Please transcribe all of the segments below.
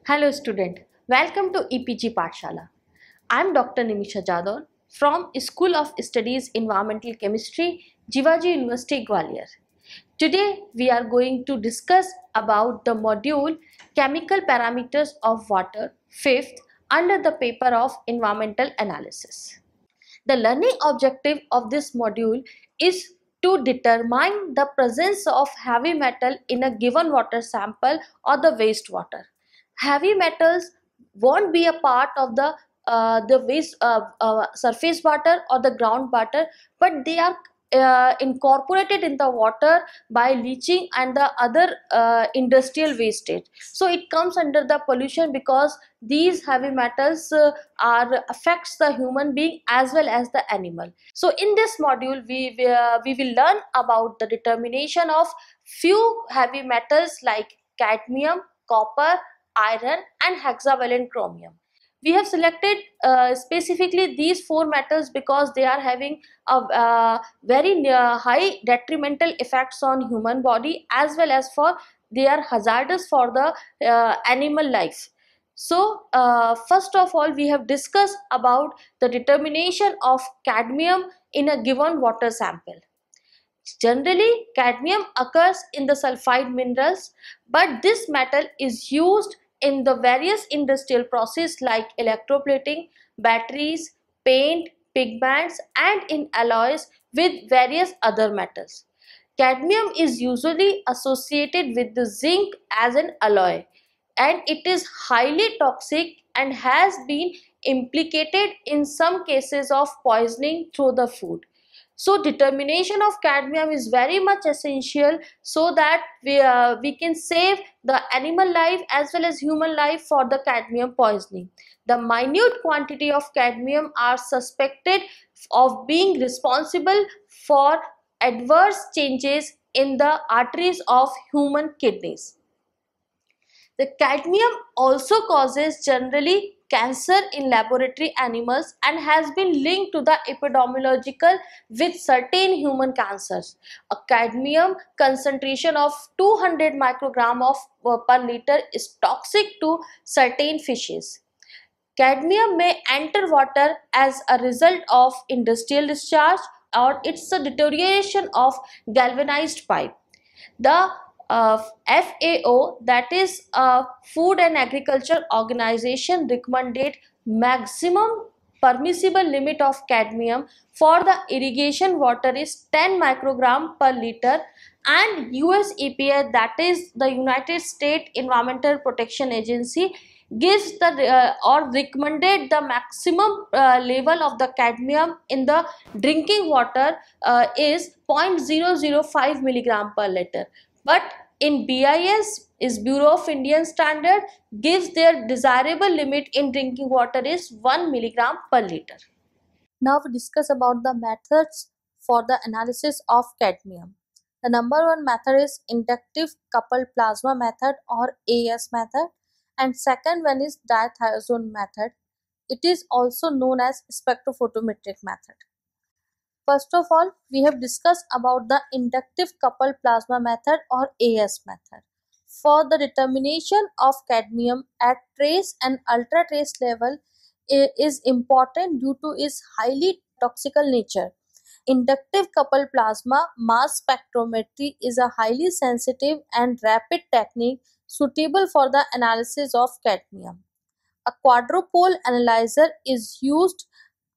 Hello student, welcome to EPG Pathshala. I am Dr. Nimisha Jadhav from School of Studies Environmental Chemistry, Jivaji University, Gwalior. Today we are going to discuss about the module Chemical Parameters of Water, 5th, under the paper of Environmental Analysis. The learning objective of this module is to determine the presence of heavy metal in a given water sample or the wastewater. Heavy metals won't be a part of the waste surface water or the ground water, but they are incorporated in the water by leaching and the other industrial wastage. So it comes under the pollution because these heavy metals are affects the human being as well as the animal. So in this module we will learn about the determination of few heavy metals like cadmium, copper, iron and hexavalent chromium. We have selected specifically these four metals because they are having a very high detrimental effects on human body, as well as for they are hazardous for the animal life. So first of all, we have discussed about the determination of cadmium in a given water sample. Generally, cadmium occurs in the sulfide minerals, but this metal is used in the various industrial processes like electroplating, batteries, paint, pigments, and in alloys with various other metals. Cadmium is usually associated with the zinc as an alloy, and it is highly toxic and has been implicated in some cases of poisoning through the food. So determination of cadmium is very much essential so that we can save the animal life as well as human life for the cadmium poisoning. The minute quantity of cadmium are suspected of being responsible for adverse changes in the arteries of human kidneys. The cadmium also causes generally cancer in laboratory animals and has been linked to the epidemiological with certain human cancers. A cadmium concentration of 200 microgram of per liter is toxic to certain fishes. Cadmium may enter water as a result of industrial discharge, or it's a deterioration of galvanized pipe. The FAO, that is Food and Agriculture Organization, recommended maximum permissible limit of cadmium for the irrigation water is 10 microgram per liter, and US EPA, that is the United States Environmental Protection Agency, gives the or recommended the maximum level of the cadmium in the drinking water is 0.005 milligram per liter, but in BIS is Bureau of Indian Standard gives their desirable limit in drinking water is 1 milligram per liter. Now we discuss about the methods for the analysis of cadmium. The number one method is inductive coupled plasma method or AS method, and second one is diathiozone method. It is also known as spectrophotometric method. First of all, we have discussed about the inductive coupled plasma method or AS method. For the determination of cadmium at trace and ultra trace level is important due to its highly toxical nature. Inductive coupled plasma mass spectrometry is a highly sensitive and rapid technique suitable for the analysis of cadmium. A quadrupole analyzer is used.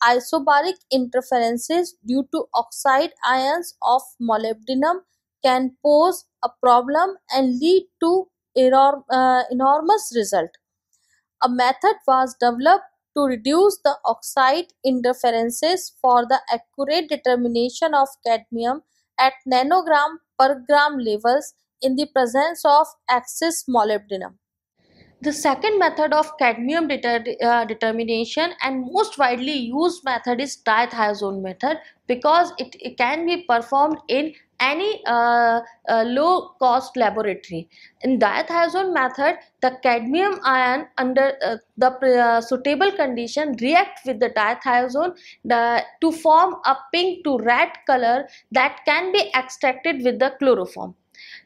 Isobaric interferences due to oxide ions of molybdenum can pose a problem and lead to enormous result. A method was developed to reduce the oxide interferences for the accurate determination of cadmium at nanogram per gram levels in the presence of excess molybdenum. The second method of cadmium determination and most widely used method is diathiozone method because it can be performed in any low cost laboratory. In diathiozone method, the cadmium ion under the suitable condition react with the diathiozone to form a pink to red color that can be extracted with the chloroform.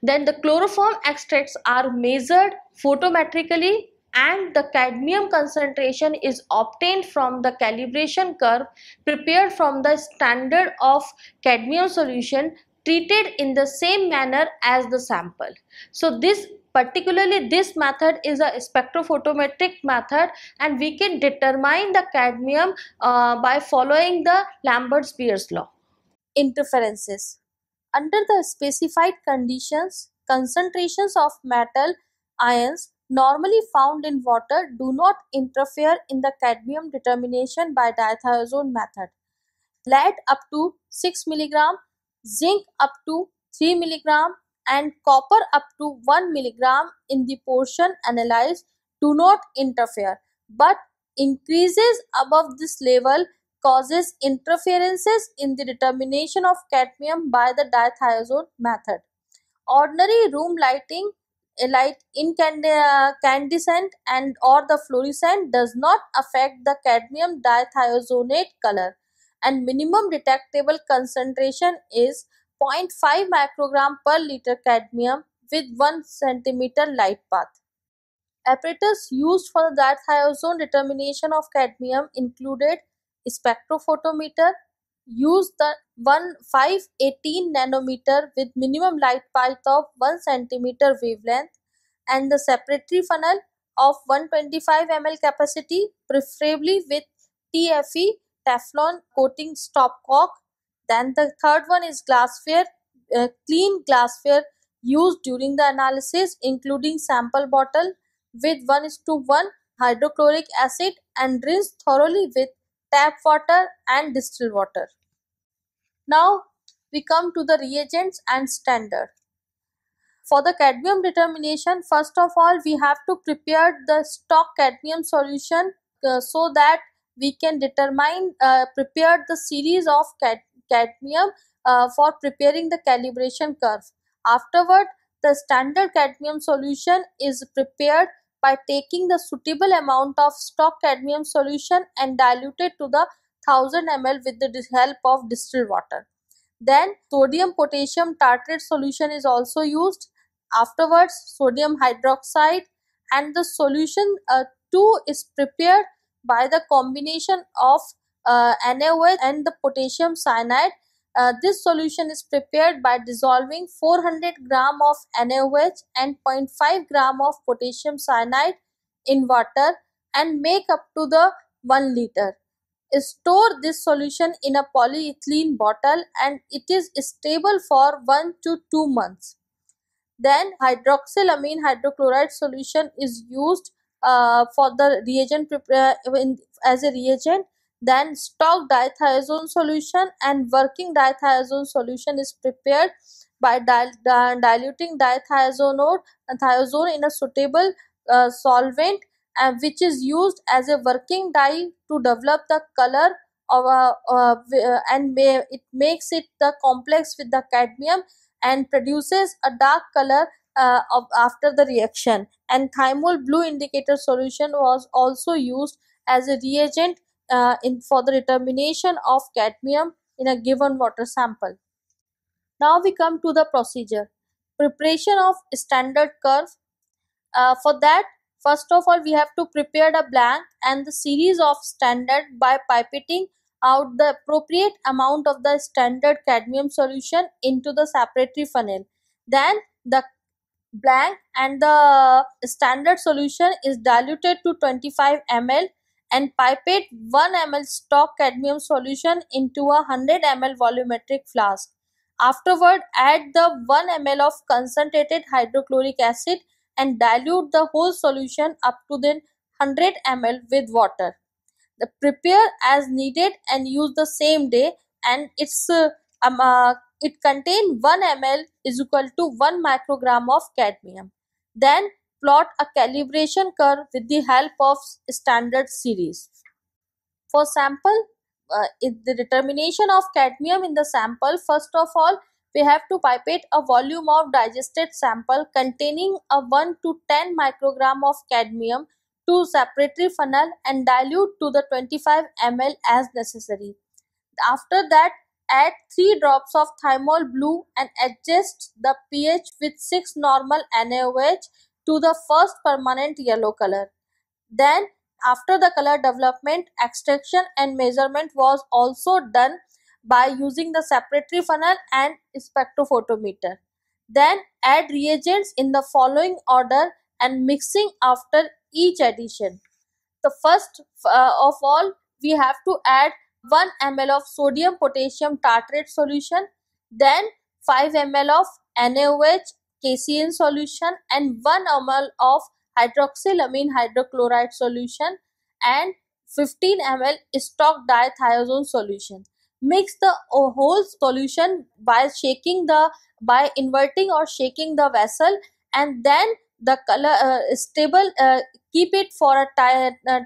Then the chloroform extracts are measured photometrically and the cadmium concentration is obtained from the calibration curve prepared from the standard of cadmium solution treated in the same manner as the sample. So this method is a spectrophotometric method, and we can determine the cadmium by following the Lambert-Spears law. Interferences. Under the specified conditions, concentrations of metal ions normally found in water do not interfere in the cadmium determination by dithiazole method. Lead up to 6 mg, zinc up to 3 mg, and copper up to 1 mg in the portion analyzed do not interfere, but increases above this level causes interferences in the determination of cadmium by the dithiazole method. Ordinary room lighting, light incandescent and or the fluorescent does not affect the cadmium dithiazonate color, and minimum detectable concentration is 0.5 microgram per liter cadmium with 1 centimeter light path. Apparatus used for the dithiazone determination of cadmium included spectrophotometer, used the 518 nanometer with minimum light path of 1 centimeter wavelength, and the separatory funnel of 125 ml capacity, preferably with TFE Teflon coating stopcock. Then the third one is glassware, clean glassware used during the analysis, including sample bottle with 1:1 hydrochloric acid and rinse thoroughly with tap water and distilled water. Now we come to the reagents and standard. For the cadmium determination, first of all we have to prepare the stock cadmium solution so that we can prepare the series of cadmium for preparing the calibration curve. Afterward, the standard cadmium solution is prepared by taking the suitable amount of stock cadmium solution and diluted to the 1000 ml with the help of distilled water. Then sodium potassium tartrate solution is also used. Afterwards, sodium hydroxide, and the solution 2 is prepared by the combination of NaOH and the potassium cyanide. This solution is prepared by dissolving 400 gram of NaOH and 0.5 gram of potassium cyanide in water and make up to the 1 liter. Store this solution in a polyethylene bottle and it is stable for 1 to 2 months. Then hydroxylamine hydrochloride solution is used for the reagent as a reagent. Then stock dithiazone solution and working dithiazone solution is prepared by diluting dithiazone in a suitable solvent, which is used as a working dye to develop the color of it makes it the complex with the cadmium and produces a dark color after the reaction. And thymol blue indicator solution was also used as a reagent for the determination of cadmium in a given water sample. Now we come to the procedure. Preparation of standard curve. For that, first of all, we have to prepare a blank and the series of standard by pipetting out the appropriate amount of the standard cadmium solution into the separatory funnel. Then the blank and the standard solution is diluted to 25 ml and pipette 1 ml stock cadmium solution into a 100 ml volumetric flask. Afterward, add the 1 ml of concentrated hydrochloric acid and dilute the whole solution up to then 100 ml with water. Prepare as needed and use the same day, and it contains 1 ml is equal to 1 microgram of cadmium. Then plot a calibration curve with the help of standard series. For sample, the determination of cadmium in the sample, first of all, we have to pipette a volume of digested sample containing a 1 to 10 microgram of cadmium to separatory funnel and dilute to the 25 ml as necessary. After that, add 3 drops of thymol blue and adjust the pH with 6 normal NaOH to the first permanent yellow color. Then after the color development, extraction and measurement was also done by using the separatory funnel and spectrophotometer. Then add reagents in the following order and mixing after each addition. The first of all, we have to add 1 ml of sodium potassium tartrate solution, then 5 ml of NaOH casein solution and 1 ml of hydroxylamine hydrochloride solution and 15 ml stock dithiazone solution. Mix the whole solution by inverting or shaking the vessel, and then the color stable, keep it for a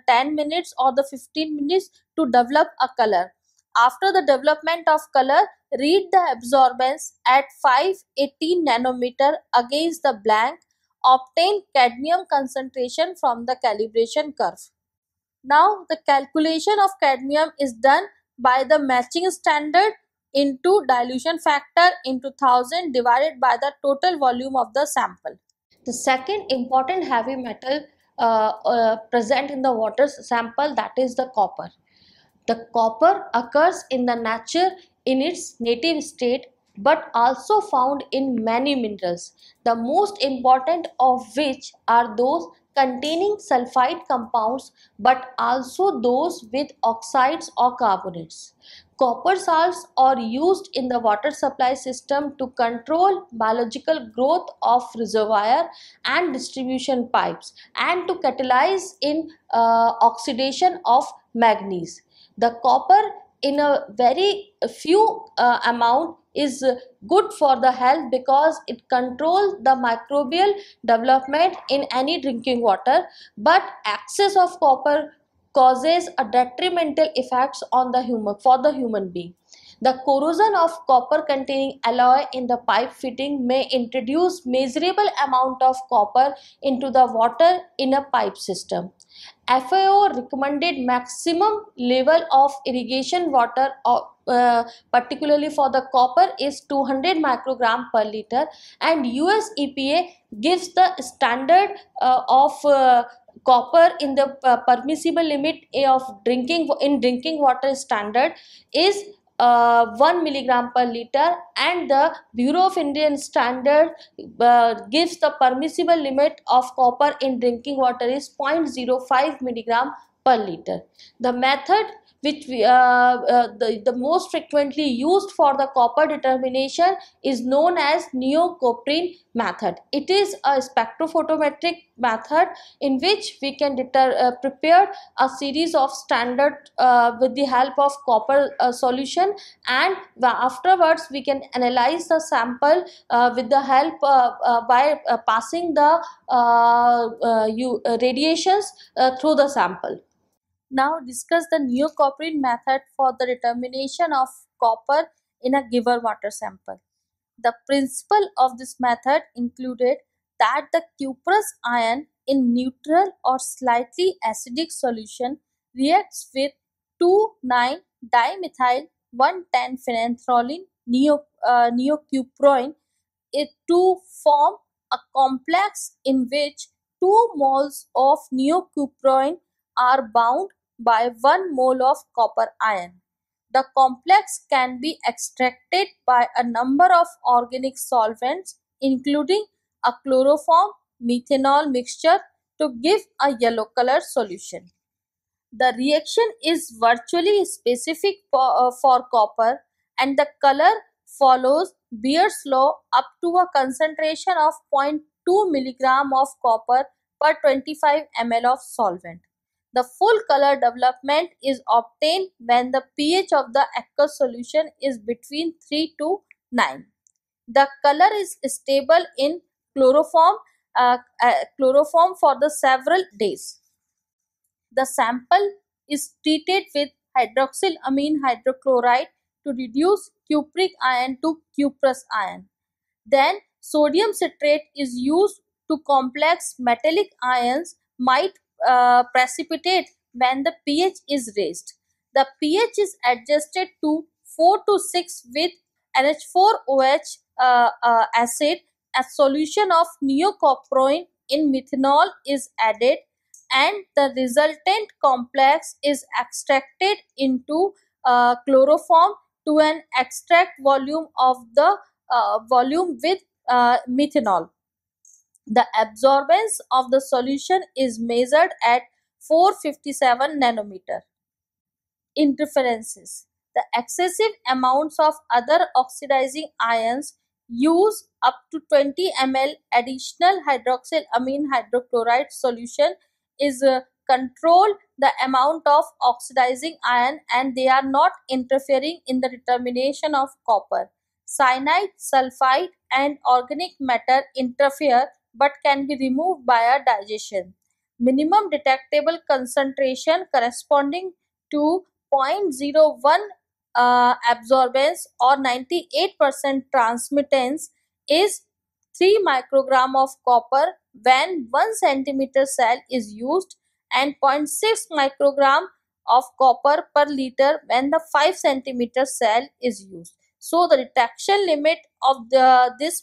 10 minutes or the 15 minutes to develop a color. After the development of color, read the absorbance at 518 nanometer against the blank. Obtain cadmium concentration from the calibration curve. Now the calculation of cadmium is done by the matching standard into dilution factor into 1000 divided by the total volume of the sample. The second important heavy metal present in the water sample, that is the copper. The copper occurs in the nature in its native state but also found in many minerals, the most important of which are those containing sulfide compounds but also those with oxides or carbonates. Copper salts are used in the water supply system to control biological growth of reservoir and distribution pipes and to catalyze in oxidation of manganese. The copper in a very few amount is good for the health because it controls the microbial development in any drinking water, but excess of copper causes a detrimental effects on the human being. The corrosion of copper containing alloy in the pipe fitting may introduce measurable amount of copper into the water in a pipe system. FAO recommended maximum level of irrigation water, particularly for the copper, is 200 microgram per liter, and US EPA gives the standard of copper in the permissible limit of drinking water standard is 1 milligram per liter, and the Bureau of Indian Standard gives the permissible limit of copper in drinking water is 0.05 milligram per liter. The method which the most frequently used for the copper determination is known as Neo-Coprin method. It is a spectrophotometric method in which we can prepare a series of standard with the help of copper solution, and afterwards we can analyze the sample with the help by passing the radiations through the sample. Now discuss the Neo-Coprin method for the determination of copper in a given water sample. The principle of this method included that the cuprous ion in neutral or slightly acidic solution reacts with 2,9-dimethyl 1,10-phenanthroline neocuproin to form a complex in which 2 moles of neocuproin are bound by 1 mole of copper ion. The complex can be extracted by a number of organic solvents, including a chloroform methanol mixture, to give a yellow color solution. The reaction is virtually specific for copper, and the color follows Beer's law up to a concentration of 0.2 milligram of copper per 25 ml of solvent. The full color development is obtained when the pH of the aqueous solution is between 3 to 9. The color is stable in chloroform for the several days. The sample is treated with hydroxylamine hydrochloride to reduce cupric ion to cuprous ion. Then sodium citrate is used to complex metallic ions might precipitate when the pH is raised. The pH is adjusted to 4 to 6 with NH4OH acid. A solution of neocoproin in methanol is added, and the resultant complex is extracted into chloroform to an extract volume of the volume with methanol. The absorbance of the solution is measured at 457 nanometer. Interferences. The excessive amounts of other oxidizing ions use up to 20 ml additional hydroxylamine hydrochloride solution is control the amount of oxidizing ion, and they are not interfering in the determination of copper. Cyanide, sulfide and organic matter interfere but can be removed by a digestion. Minimum detectable concentration corresponding to 0.01 absorbance or 98% transmittance is 3 microgram of copper when 1 centimeter cell is used, and 0.6 microgram of copper per liter when the 5 centimeter cell is used. So the detection limit of this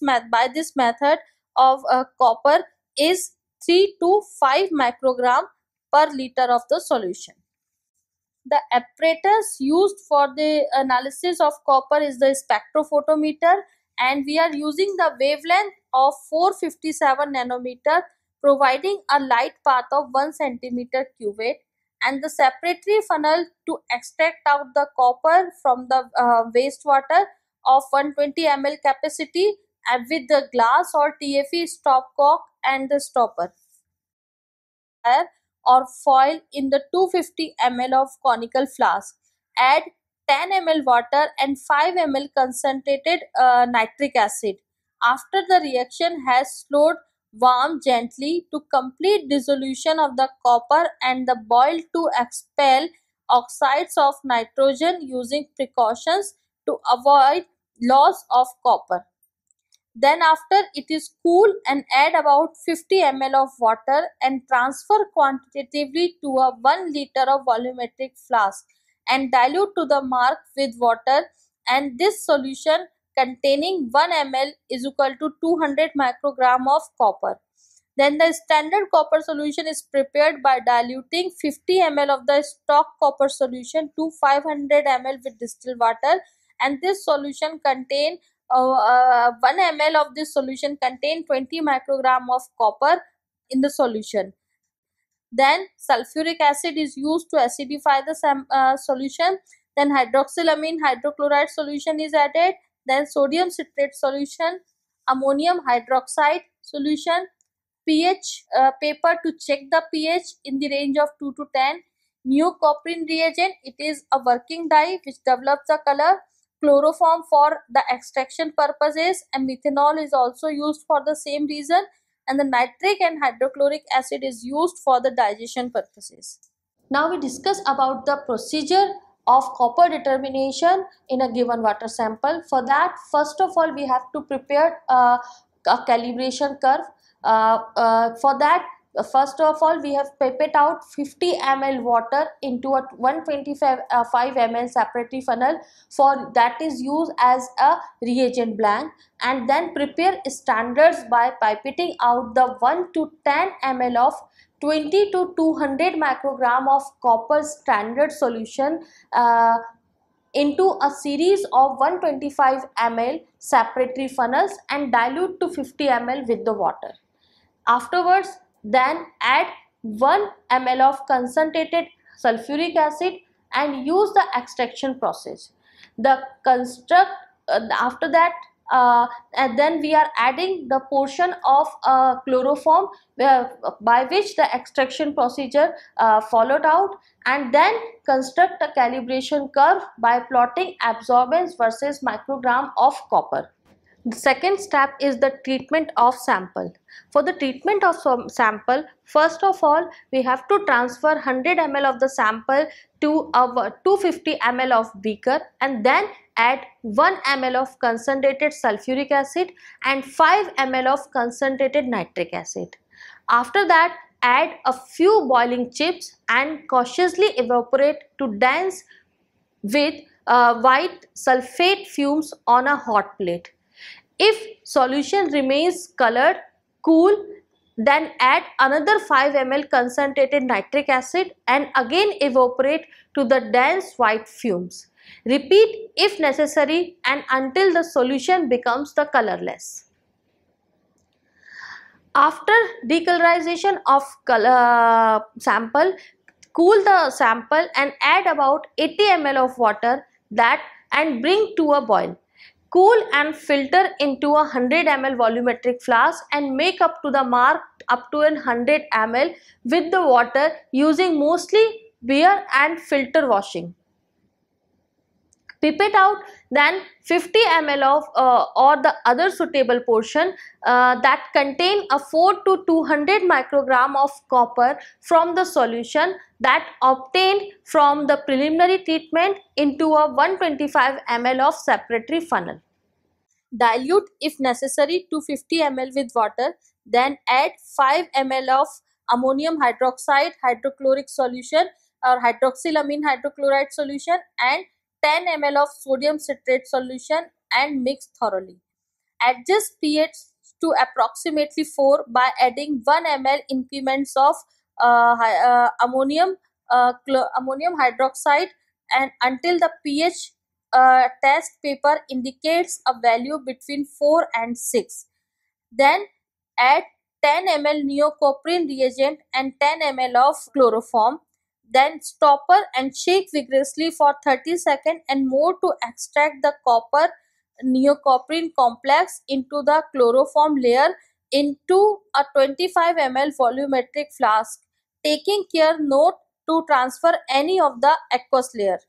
method of copper is 3 to 5 microgram per liter of the solution. The apparatus used for the analysis of copper is the spectrophotometer, and we are using the wavelength of 457 nanometer, providing a light path of 1 centimeter cuvette, and the separatory funnel to extract out the copper from the wastewater of 120 ml capacity with the glass or TFE stopcock and the stopper or foil in the 250 ml of conical flask. Add 10 ml water and 5 ml concentrated nitric acid. After the reaction has slowed, warm gently to complete dissolution of the copper and the boil to expel oxides of nitrogen using precautions to avoid loss of copper. Then after it is cool, and add about 50 ml of water and transfer quantitatively to a 1 liter of volumetric flask and dilute to the mark with water, and this solution containing 1 ml is equal to 200 microgram of copper. Then the standard copper solution is prepared by diluting 50 ml of the stock copper solution to 500 ml with distilled water, and this solution contain 1 ml of this solution contain 20 microgram of copper in the solution. Then sulfuric acid is used to acidify the solution. Then hydroxylamine hydrochloride solution is added. Then sodium citrate solution, ammonium hydroxide solution, pH paper to check the pH in the range of 2 to 10. Neocoprene reagent, it is a working dye which develops the color. Chloroform for the extraction purposes, and methanol is also used for the same reason, and the nitric and hydrochloric acid is used for the digestion purposes. Now we discuss about the procedure of copper determination in a given water sample. For that, first of all, we have to prepare a calibration curve. For that, first of all, we have pipette out 50 ml water into a 125 ml separatory funnel, for that is used as a reagent blank, and then prepare standards by pipetting out the 1 to 10 ml of 20 to 200 microgram of copper standard solution into a series of 125 ml separatory funnels and dilute to 50 ml with the water. Afterwards, then add 1 ml of concentrated sulfuric acid and use the extraction process. The construct after that, and then we are adding the portion of chloroform by which the extraction procedure followed out, and then construct a calibration curve by plotting absorbance versus microgram of copper. The second step is the treatment of sample. For the treatment of sample, first of all, we have to transfer 100 ml of the sample to a 250 ml of beaker, and then add 1 ml of concentrated sulfuric acid and 5 ml of concentrated nitric acid. After that, add a few boiling chips and cautiously evaporate to dense with white sulfate fumes on a hot plate. If solution remains colored, cool, then add another 5 ml concentrated nitric acid and again evaporate to the dense white fumes. Repeat if necessary and until the solution becomes the colorless. After decolorization of sample, cool the sample and add about 80 ml of water and bring to a boil. Cool and filter into a 100 ml volumetric flask and make up to the mark up to 100 ml with the water using mostly beer and filter washing. Pipette out then 50 ml of or the other suitable portion that contain a 4 to 200 microgram of copper from the solution that obtained from the preliminary treatment into a 125 ml of separatory funnel. Dilute if necessary to 50 ml with water, then add 5 ml of ammonium hydroxide hydrochloric solution or hydroxylamine hydrochloride solution and 10 ml of sodium citrate solution and mix thoroughly. Adjust pH to approximately 4 by adding 1 ml increments of ammonium hydroxide and until the pH test paper indicates a value between 4 and 6. Then add 10 ml neocoprene reagent and 10 ml of chloroform. Then stopper and shake vigorously for 30 seconds and more to extract the copper neocoprene complex into the chloroform layer into a 25 ml volumetric flask, taking care not to transfer any of the aqueous layer.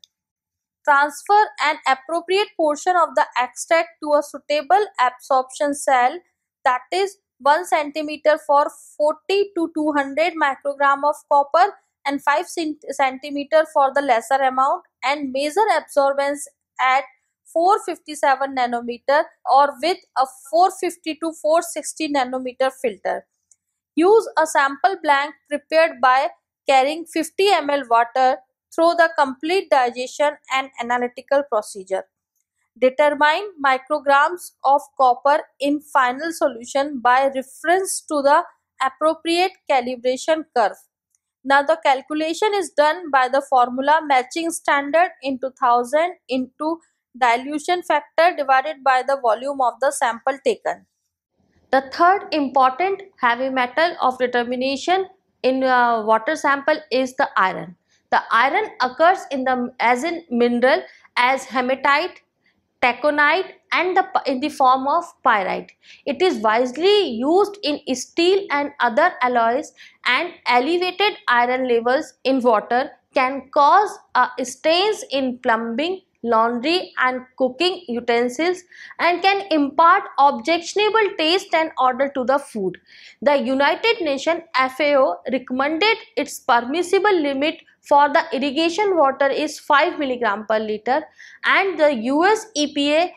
Transfer an appropriate portion of the extract to a suitable absorption cell, that is 1 centimeter for 40 to 200 microgram of copper and 5 centimeter for the lesser amount, and measure absorbance at 457 nanometer or with a 450 to 460 nanometer filter. Use a sample blank prepared by carrying 50 ml water through the complete digestion and analytical procedure. Determine micrograms of copper in final solution by reference to the appropriate calibration curve. Now the calculation is done by the formula matching standard into 1000 into dilution factor divided by the volume of the sample taken. The third important heavy metal of determination in water sample is the iron. The iron occurs as in mineral as hematite, taconite and in the form of pyrite. It is wisely used in steel and other alloys, and elevated iron levels in water can cause stains in plumbing, laundry and cooking utensils and can impart objectionable taste and odor to the food. The United Nations FAO recommended its permissible limit for the irrigation water is 5 mg per liter, and the US EPA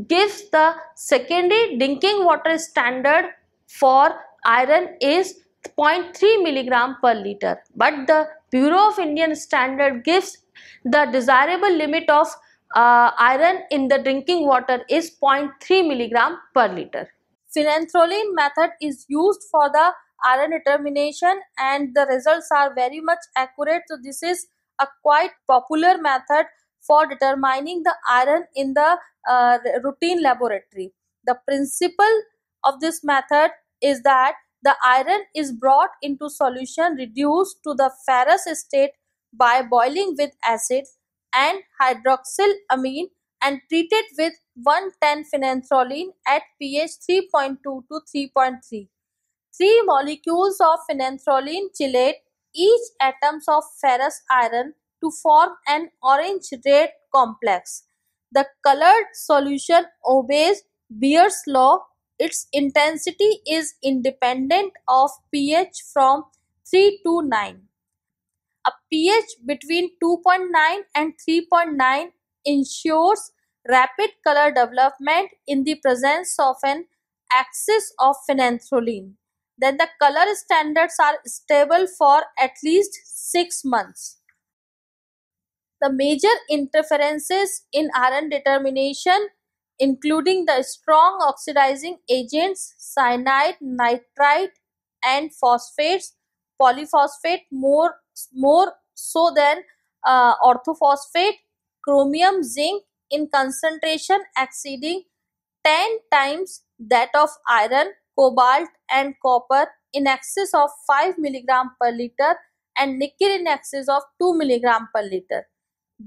gives the secondary drinking water standard for iron is 0.3 mg per liter, but the Bureau of Indian Standard gives the desirable limit of iron in the drinking water is 0.3 mg per liter. Phenanthrolene method is used for the iron determination and the results are very much accurate. So this is a quite popular method for determining the iron in the routine laboratory. The principle of this method is that the iron is brought into solution reduced to the ferrous state by boiling with acid and hydroxylamine and treated with 110 phenanthrolene at pH 3.2 to 3.3. 3 molecules of phenanthrolene chelate each atoms of ferrous iron to form an orange-red complex. The colored solution obeys Beer's law. Its intensity is independent of pH from 3 to 9. A pH between 2.9 and 3.9 ensures rapid color development in the presence of an excess of phenanthrolene. Then the color standards are stable for at least 6 months. The major interferences in iron determination, including the strong oxidizing agents, cyanide, nitrite, and phosphates, polyphosphate more so than orthophosphate, chromium, zinc in concentration exceeding 10 times that of iron, cobalt and copper in excess of 5 mg per liter, and nickel in excess of 2 mg per liter.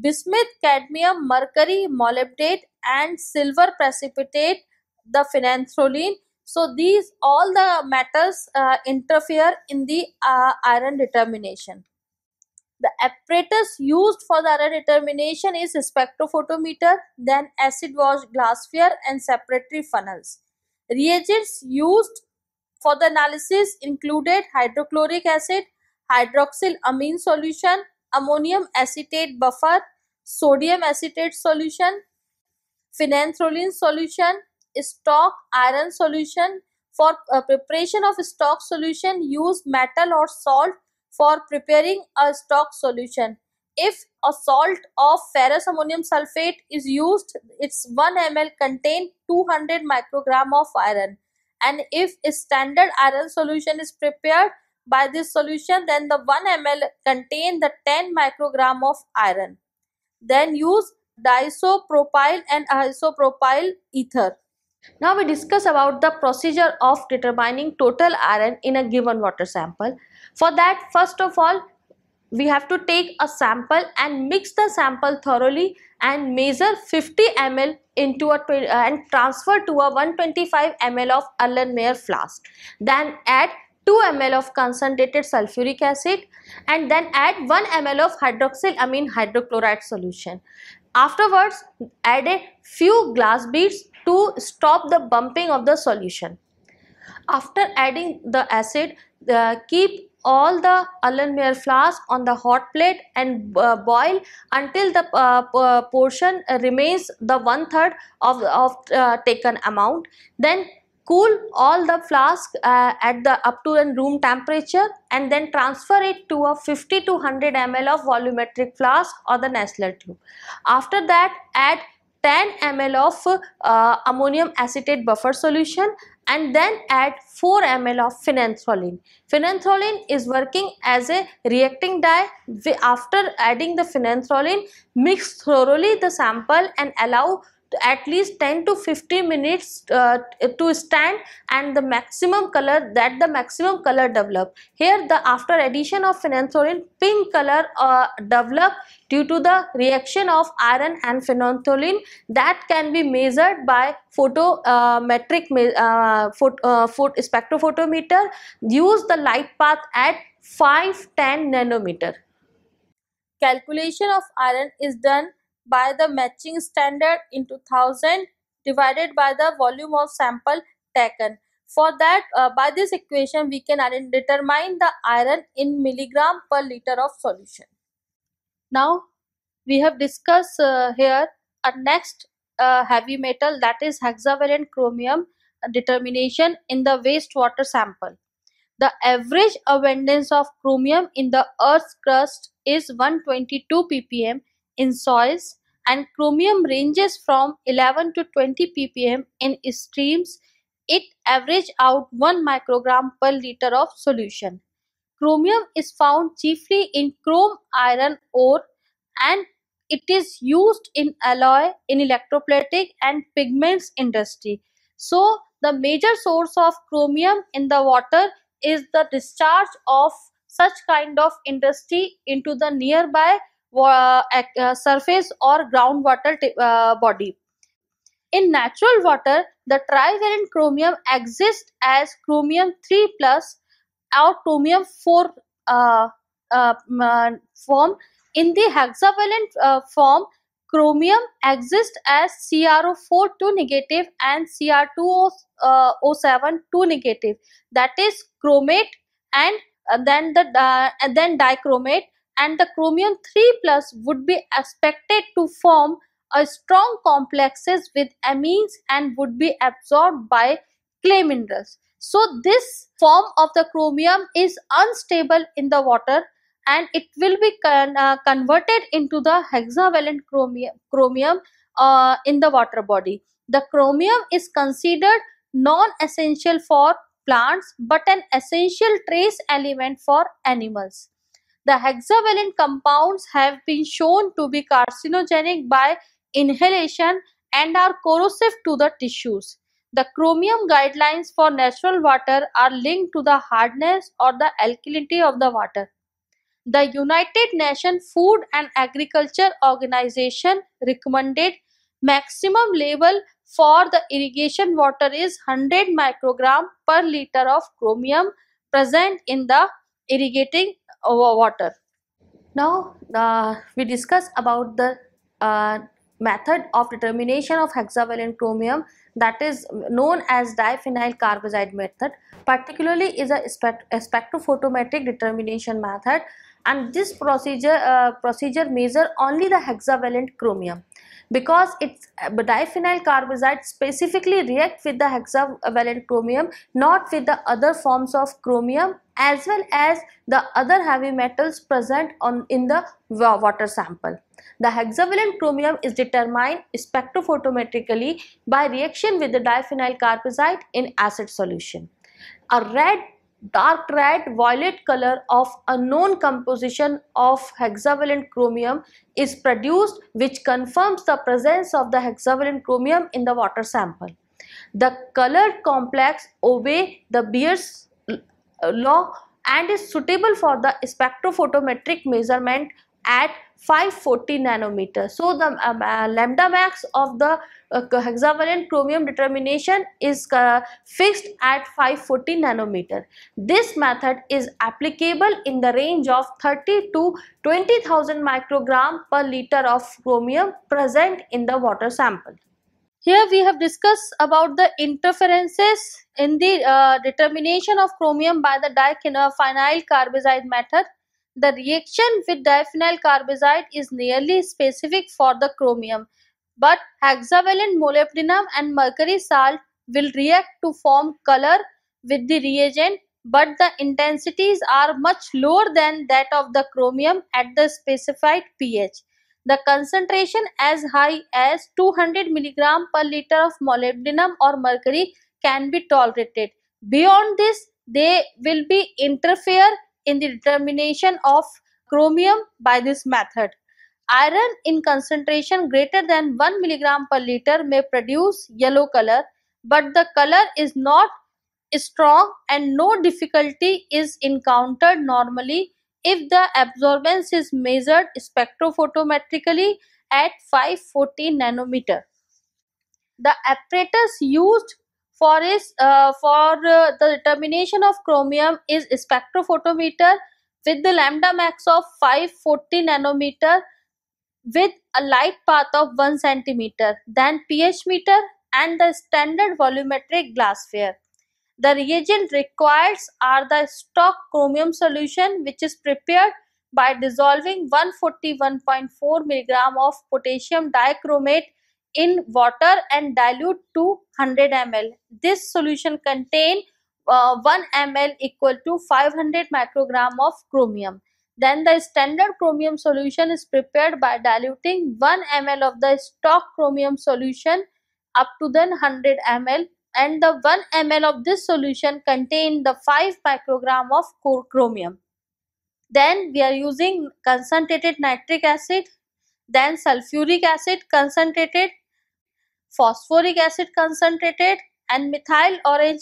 Bismuth, cadmium, mercury, molybdate and silver precipitate the phenanthrolene. So these all the metals interfere in the iron determination. The apparatus used for the iron determination is spectrophotometer, then acid wash glassware and separatory funnels. Reagents used for the analysis included hydrochloric acid, hydroxylamine solution, ammonium acetate buffer, sodium acetate solution, phenanthrolene solution, stock iron solution. For preparation of stock solution, use metal or salt for preparing a stock solution. If a salt of ferrous ammonium sulfate is used, its 1 ml contain 200 microgram of iron. And if a standard iron solution is prepared by this solution, then the 1 ml contain the 10 microgram of iron. Then use diisopropyl and isopropyl ether. Now we discuss about the procedure of determining total iron in a given water sample. For that, first of all, we have to take a sample and mix the sample thoroughly and measure 50 ml into a and transfer to a 125 ml of Erlenmeyer flask. Then add 2 ml of concentrated sulfuric acid and then add 1 ml of hydroxylamine hydrochloride solution. Afterwards, add a few glass beads to stop the bumping of the solution. After adding the acid, keep all the Erlenmeyer flask on the hot plate and boil until the portion remains the 1/3 of taken amount. Then cool all the flask at the up to room temperature and then transfer it to a 50 to 100 ml of volumetric flask or the Nessler tube. After that, add 10 ml of ammonium acetate buffer solution and then add 4 ml of phenanthrolene. Phenanthrolene is working as a reacting dye. After adding the phenanthrolene, mix thoroughly the sample and allow at least 10 to 15 minutes to stand and the maximum color develop. Here the after addition of phenanthrolene, pink color develop due to the reaction of iron and phenanthrolene that can be measured by photometric spectrophotometer. Use the light path at 510 nanometer. Calculation of iron is done by the matching standard into 1000 divided by the volume of sample taken. For that, by this equation, we can determine the iron in milligram per liter of solution. Now, we have discussed here a next heavy metal, that is hexavalent chromium determination in the wastewater sample. The average abundance of chromium in the Earth's crust is 122 ppm in soils, and chromium ranges from 11 to 20 ppm in streams. It average out 1 microgram per liter of solution. Chromium is found chiefly in chrome iron ore and it is used in alloy, in electroplating and pigments industry. So the major source of chromium in the water is the discharge of such kind of industry into the nearby surface or groundwater body. In natural water, the trivalent chromium exists as chromium 3 plus or chromium 4 form. In the hexavalent form, chromium exists as CrO4 2 negative and Cr2O7 2 negative, that is chromate and then dichromate, and the chromium 3 plus would be expected to form a strong complexes with amines and would be absorbed by clay minerals. So this form of the chromium is unstable in the water and it will be converted into the hexavalent chromium in the water body. The chromium is considered non-essential for plants but an essential trace element for animals. The hexavalent compounds have been shown to be carcinogenic by inhalation and are corrosive to the tissues. The chromium guidelines for natural water are linked to the hardness or the alkalinity of the water. The United Nations Food and Agriculture Organization recommended maximum level for the irrigation water is 100 microgram per liter of chromium present in the irrigating water. Now we discuss about the method of determination of hexavalent chromium, that is known as diphenyl carbazide method. Particularly is a spectrophotometric determination method, and this procedure measure only the hexavalent chromium, because its diphenyl carbazide specifically react with the hexavalent chromium, not with the other forms of chromium as well as the other heavy metals present in the water sample. The hexavalent chromium is determined spectrophotometrically by reaction with the diphenyl carbazide in acid solution. A dark red violet color of unknown composition of hexavalent chromium is produced, which confirms the presence of the hexavalent chromium in the water sample. The colored complex obey the Beer's law and is suitable for the spectrophotometric measurement at 540 nanometers. So the lambda max of the hexavalent chromium determination is fixed at 540 nanometer. This method is applicable in the range of 30 to 20,000 microgram per liter of chromium present in the water sample. Here we have discussed about the interferences in the determination of chromium by the diphenyl carbazide method. The reaction with diphenyl carbazide is nearly specific for the chromium, but hexavalent molybdenum and mercury salt will react to form color with the reagent, but the intensities are much lower than that of the chromium at the specified pH. The concentration as high as 200 mg per liter of molybdenum or mercury can be tolerated. Beyond this, they will be interfere in the determination of chromium by this method. Iron in concentration greater than 1 mg per liter may produce yellow color, but the color is not strong and no difficulty is encountered normally if the absorbance is measured spectrophotometrically at 540 nanometer. The apparatus used for the determination of chromium is spectrophotometer with the lambda max of 540 nanometer with a light path of 1 centimeter, then pH meter and the standard volumetric glassware. The reagent required are the stock chromium solution, which is prepared by dissolving 141.4 mg of potassium dichromate in water and dilute to 100 ml. This solution contains 1 ml equal to 500 microgram of chromium. Then the standard chromium solution is prepared by diluting 1 ml of the stock chromium solution up to then 100 ml, and the 1 ml of this solution contain the 5 microgram of chromium. Then we are using concentrated nitric acid, then sulfuric acid concentrated, phosphoric acid concentrated, and methyl orange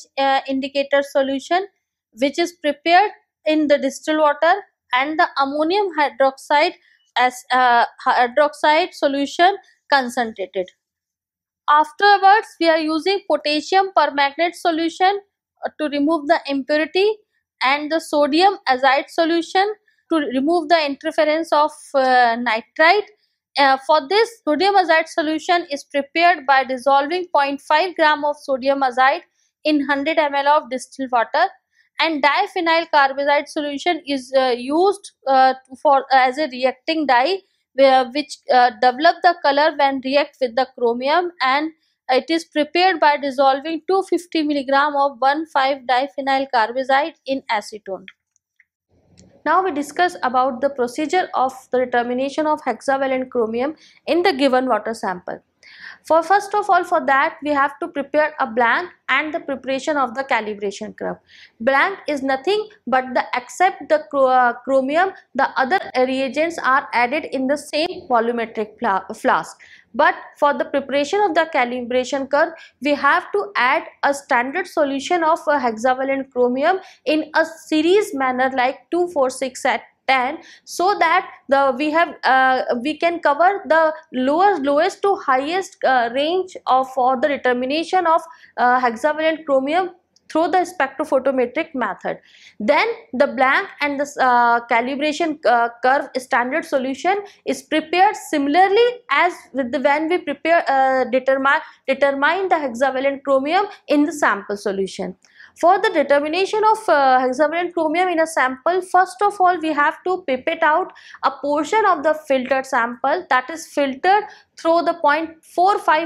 indicator solution, which is prepared in the distilled water, and the ammonium hydroxide as hydroxide solution concentrated. Afterwards, we are using potassium permanganate solution to remove the impurity, and the sodium azide solution to remove the interference of nitrite. For this, sodium azide solution is prepared by dissolving 0.5 gram of sodium azide in 100 ml of distilled water, and diphenyl carbazide solution is used as a reacting dye, which develop the color when react with the chromium, and it is prepared by dissolving 250 mg of 1,5-diphenyl carbazide in acetone. Now we discuss about the procedure of the determination of hexavalent chromium in the given water sample. First of all, for that we have to prepare a blank and the preparation of the calibration curve. Blank is nothing but except the chromium, the other reagents are added in the same volumetric flask. But for the preparation of the calibration curve, we have to add a standard solution of hexavalent chromium in a series manner like 2, 4, 6 at 10, so that we can cover the lowest to highest range for the determination of hexavalent chromium through the spectrophotometric method. Then the blank and the calibration curve standard solution is prepared similarly as when we prepare determine the hexavalent chromium in the sample solution. For the determination of hexavalent chromium in a sample, first of all we have to pipette out a portion of the filtered sample, that is filtered through the 0.45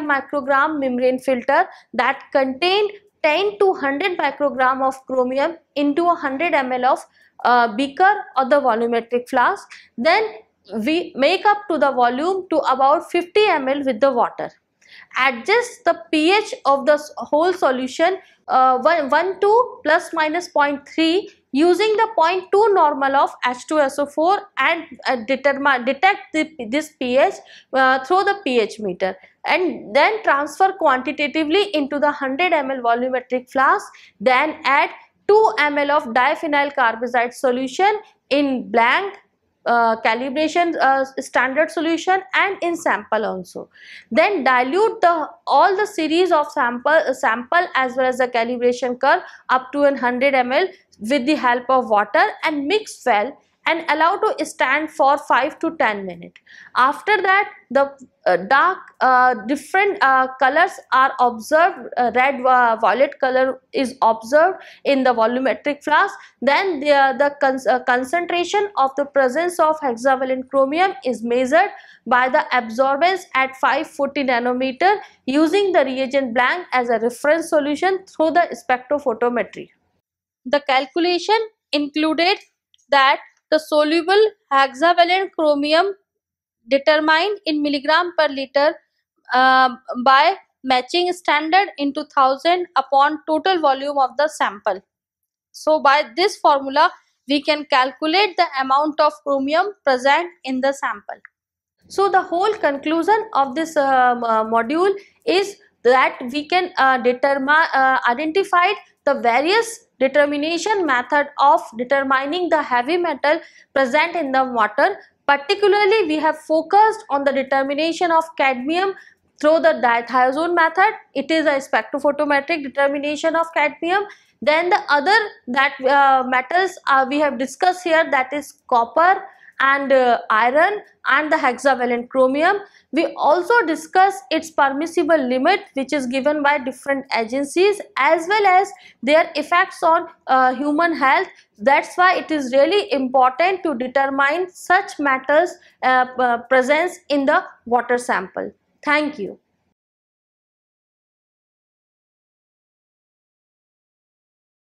microgram membrane filter that contained 10 to 100 microgram of chromium into 100 ml of beaker or the volumetric flask. Then we make up to the volume to about 50 ml with the water. Adjust the pH of the whole solution 1 to plus minus 0.3 using the 0.2 normal of H2SO4 and detect this pH through the pH meter, and then transfer quantitatively into the 100 ml volumetric flask. Then add 2 ml of diphenyl carbazide solution in blank calibration standard solution and in sample also. Then dilute all the series of sample as well as the calibration curve up to 100 ml with the help of water and mix well and allow to stand for 5 to 10 minutes. After that, the dark different colors are observed. Red, violet color is observed in the volumetric flask. Then the concentration of the presence of hexavalent chromium is measured by the absorbance at 540 nanometer using the reagent blank as a reference solution through the spectrophotometry. The calculation included that the soluble hexavalent chromium determined in milligram per liter by matching standard into 1000 upon total volume of the sample. So by this formula we can calculate the amount of chromium present in the sample. So the whole conclusion of this module is that we can identify the various determination method of determining the heavy metal present in the water. Particularly we have focused on the determination of cadmium through the dithiazone method. It is a spectrophotometric determination of cadmium. Then the other metals we have discussed here, that is copper and iron and the hexavalent chromium. We also discuss its permissible limit, which is given by different agencies, as well as their effects on human health. That's why it is really important to determine such metals presence in the water sample. Thank you.